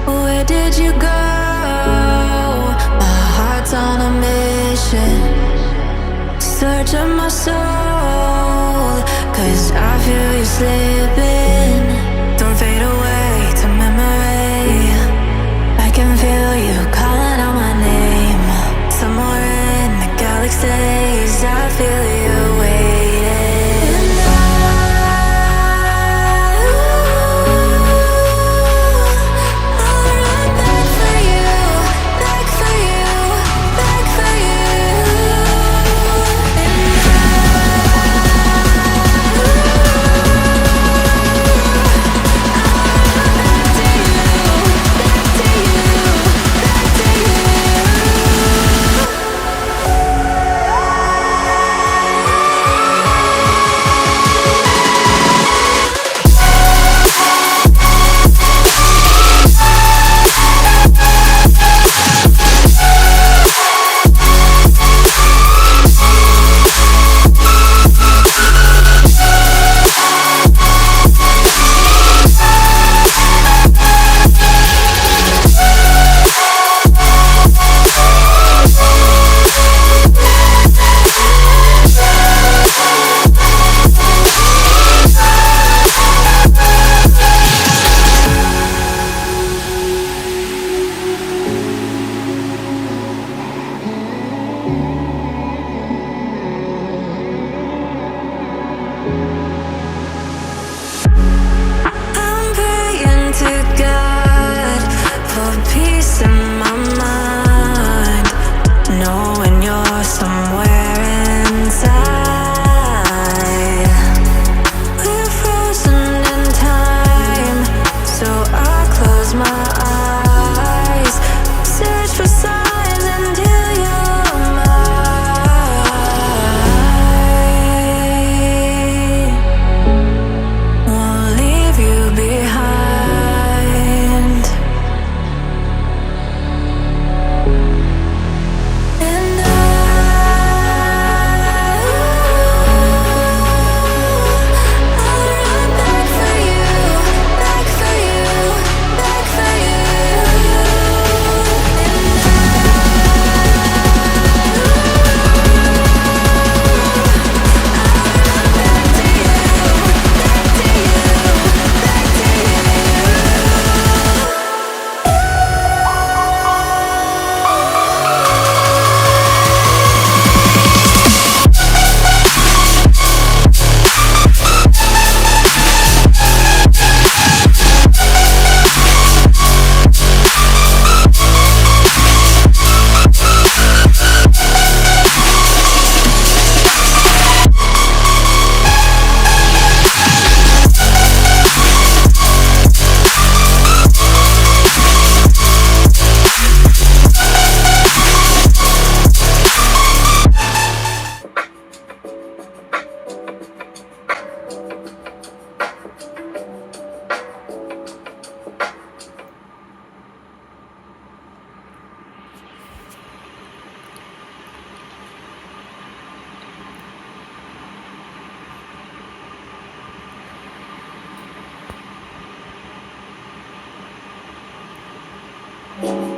Where did you go? My heart's on a mission, searching my soul, 'cause I feel you slipping. Don't fade away to memory. I can feel you calling out my name. Somewhere in the galaxies, I feel you waiting. I'll run back for you, back for you, back for you. I'm praying to God for peace in my mind, knowing you're somewhere inside. We're frozen in time, so I close my eyes, search for signs until you're mine. Won't leave you behind. And I'll run back for you, back for you, back for you. You